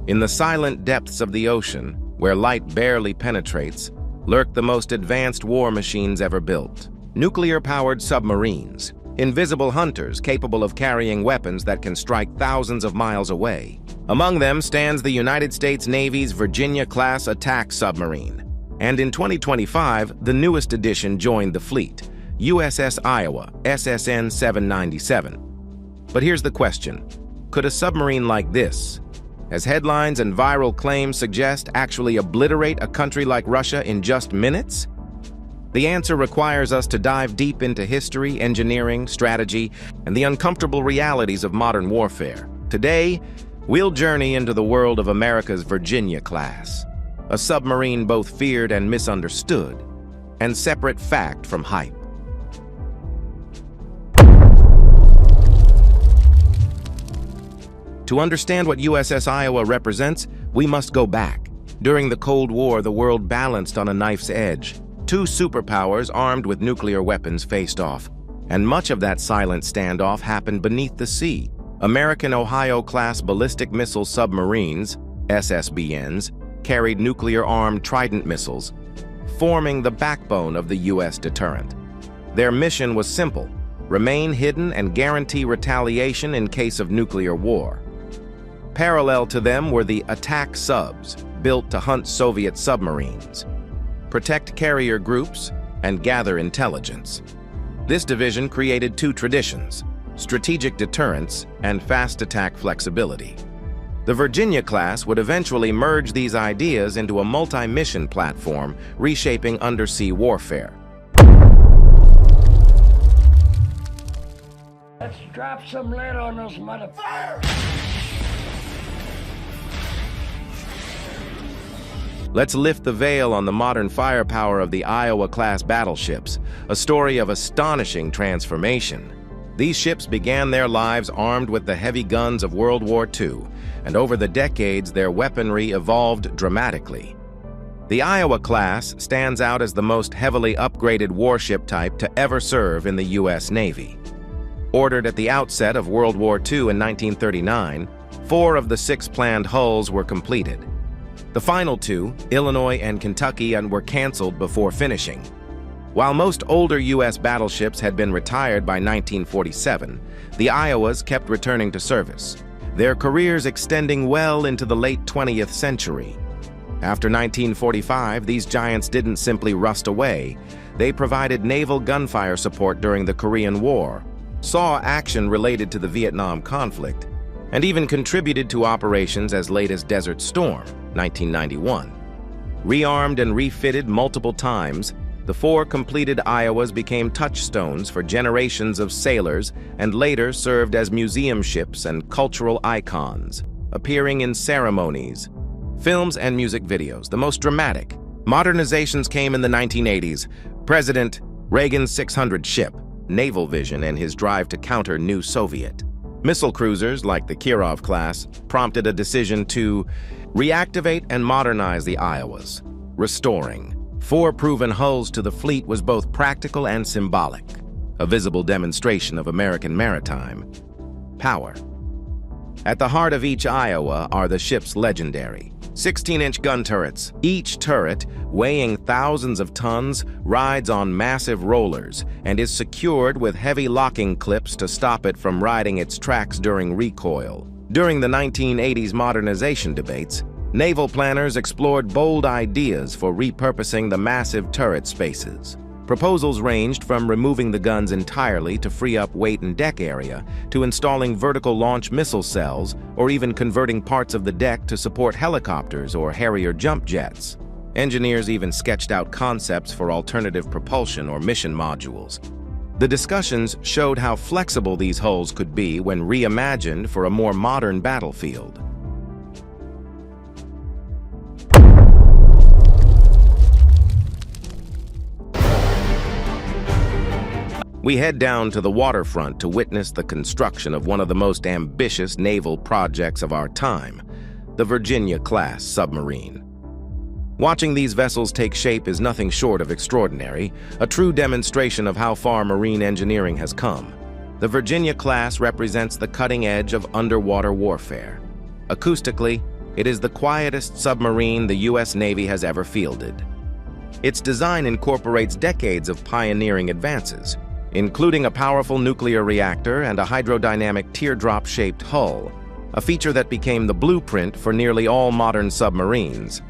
In the silent depths of the ocean, where light barely penetrates, lurk the most advanced war machines ever built. Nuclear-powered submarines, invisible hunters capable of carrying weapons that can strike thousands of miles away. Among them stands the United States Navy's Virginia-class attack submarine. And in 2025, the newest addition joined the fleet, USS Iowa, SSN 797. But here's the question: could a submarine like this, as headlines and viral claims suggest, actually obliterate a country like Russia in just minutes? The answer requires us to dive deep into history, engineering, strategy, and the uncomfortable realities of modern warfare. Today, we'll journey into the world of America's Virginia class, a submarine both feared and misunderstood, and separate fact from hype. To understand what USS Iowa represents, we must go back. During the Cold War, the world balanced on a knife's edge. Two superpowers armed with nuclear weapons faced off, and much of that silent standoff happened beneath the sea. American Ohio-class ballistic missile submarines, SSBNs, carried nuclear-armed Trident missiles, forming the backbone of the U.S. deterrent. Their mission was simple: remain hidden and guarantee retaliation in case of nuclear war. Parallel to them were the attack subs, built to hunt Soviet submarines, protect carrier groups, and gather intelligence. This division created two traditions: strategic deterrence and fast attack flexibility. The Virginia class would eventually merge these ideas into a multi-mission platform, reshaping undersea warfare. Let's drop some lead on those motherfuckers! Let's lift the veil on the modern firepower of the Iowa-class battleships, a story of astonishing transformation. These ships began their lives armed with the heavy guns of World War II, and over the decades their weaponry evolved dramatically. The Iowa class stands out as the most heavily upgraded warship type to ever serve in the U.S. Navy. Ordered at the outset of World War II in 1939, 4 of the 6 planned hulls were completed. The final 2, Illinois and Kentucky, were canceled before finishing. While most older U.S. battleships had been retired by 1947, the Iowas kept returning to service, their careers extending well into the late 20th century. After 1945, these giants didn't simply rust away. They provided naval gunfire support during the Korean War, saw action related to the Vietnam conflict, and even contributed to operations as late as Desert Storm, 1991. Rearmed and refitted multiple times, the 4 completed Iowas became touchstones for generations of sailors and later served as museum ships and cultural icons, appearing in ceremonies, films, and music videos. The most dramatic modernizations came in the 1980s. President Reagan's 600 ship, naval vision, and his drive to counter new Soviet missile cruisers like the Kirov class prompted a decision to reactivate and modernize the Iowas. Restoring 4 proven hulls to the fleet was both practical and symbolic, a visible demonstration of American maritime power. At the heart of each Iowa are the ship's legendary 16-inch gun turrets. Each turret, weighing thousands of tons, rides on massive rollers and is secured with heavy locking clips to stop it from riding its tracks during recoil. During the 1980s modernization debates, naval planners explored bold ideas for repurposing the massive turret spaces. Proposals ranged from removing the guns entirely to free up weight and deck area, to installing vertical launch missile cells, or even converting parts of the deck to support helicopters or Harrier jump jets. Engineers even sketched out concepts for alternative propulsion or mission modules. The discussions showed how flexible these hulls could be when reimagined for a more modern battlefield. We head down to the waterfront to witness the construction of one of the most ambitious naval projects of our time, the Virginia-class submarine. Watching these vessels take shape is nothing short of extraordinary, a true demonstration of how far marine engineering has come. The Virginia-class represents the cutting edge of underwater warfare. Acoustically, it is the quietest submarine the U.S. Navy has ever fielded. Its design incorporates decades of pioneering advances, including a powerful nuclear reactor and a hydrodynamic teardrop-shaped hull, a feature that became the blueprint for nearly all modern submarines,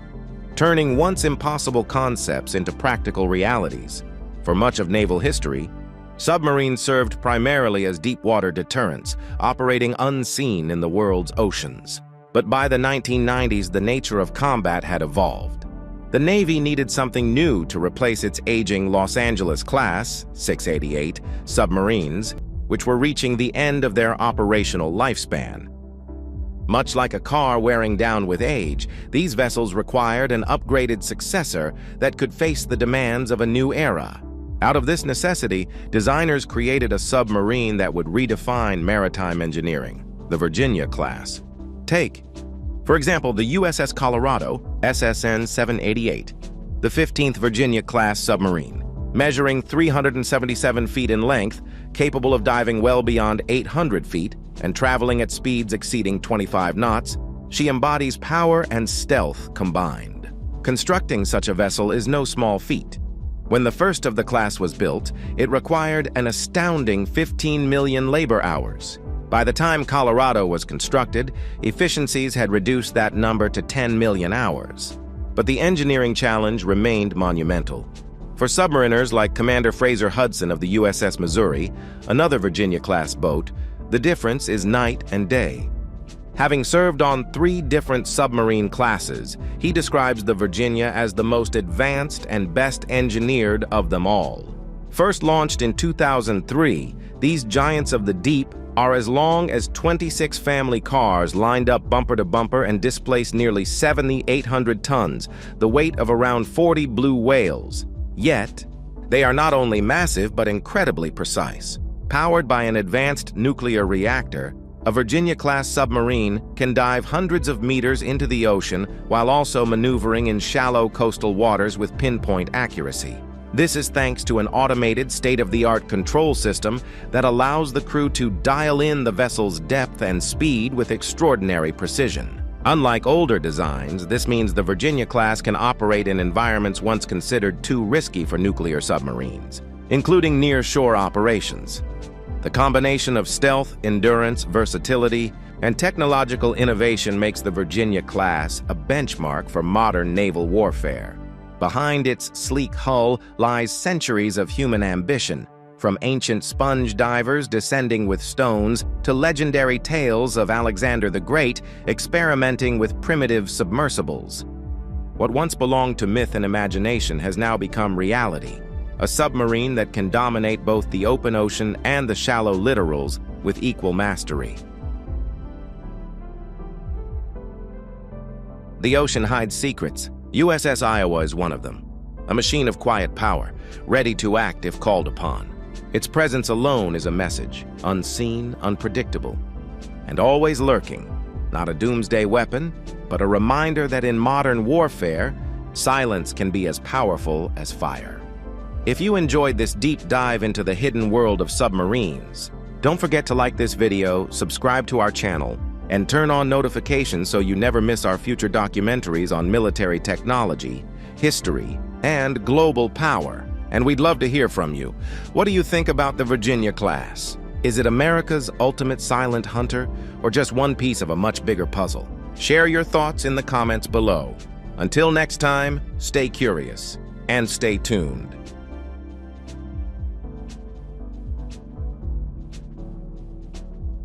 turning once impossible concepts into practical realities. For much of naval history, submarines served primarily as deep-water deterrents, operating unseen in the world's oceans. But by the 1990s, the nature of combat had evolved. The Navy needed something new to replace its aging Los Angeles-class, 688, submarines, which were reaching the end of their operational lifespan. Much like a car wearing down with age, these vessels required an upgraded successor that could face the demands of a new era. Out of this necessity, designers created a submarine that would redefine maritime engineering, the Virginia class. Take, for example, the USS Colorado, SSN 788, the 15th Virginia-class submarine. Measuring 377 feet in length, capable of diving well beyond 800 feet, and traveling at speeds exceeding 25 knots, she embodies power and stealth combined. Constructing such a vessel is no small feat. When the first of the class was built, it required an astounding 15 million labor hours. By the time Colorado was constructed, efficiencies had reduced that number to 10 million hours. But the engineering challenge remained monumental. For submariners like Commander Fraser Hudson of the USS Missouri, another Virginia-class boat, the difference is night and day. Having served on 3 different submarine classes, he describes the Virginia as the most advanced and best engineered of them all. First launched in 2003, these giants of the deep are as long as 26 family cars lined up bumper to bumper and displace nearly 7,800 tons, the weight of around 40 blue whales. Yet, they are not only massive but incredibly precise. Powered by an advanced nuclear reactor, a Virginia-class submarine can dive hundreds of meters into the ocean while also maneuvering in shallow coastal waters with pinpoint accuracy. This is thanks to an automated, state-of-the-art control system that allows the crew to dial in the vessel's depth and speed with extraordinary precision. Unlike older designs, this means the Virginia-class can operate in environments once considered too risky for nuclear submarines, including near-shore operations. The combination of stealth, endurance, versatility, and technological innovation makes the Virginia-class a benchmark for modern naval warfare. Behind its sleek hull lies centuries of human ambition, from ancient sponge divers descending with stones to legendary tales of Alexander the Great experimenting with primitive submersibles. What once belonged to myth and imagination has now become reality, a submarine that can dominate both the open ocean and the shallow littorals with equal mastery. The ocean hides secrets. USS Iowa is one of them. A machine of quiet power, ready to act if called upon. Its presence alone is a message, unseen, unpredictable, and always lurking. Not a doomsday weapon, but a reminder that in modern warfare, silence can be as powerful as fire. If you enjoyed this deep dive into the hidden world of submarines, don't forget to like this video, subscribe to our channel, and turn on notifications so you never miss our future documentaries on military technology, history, and global power. And we'd love to hear from you. What do you think about the Virginia class? Is it America's ultimate silent hunter, or just one piece of a much bigger puzzle? Share your thoughts in the comments below. Until next time, stay curious and stay tuned.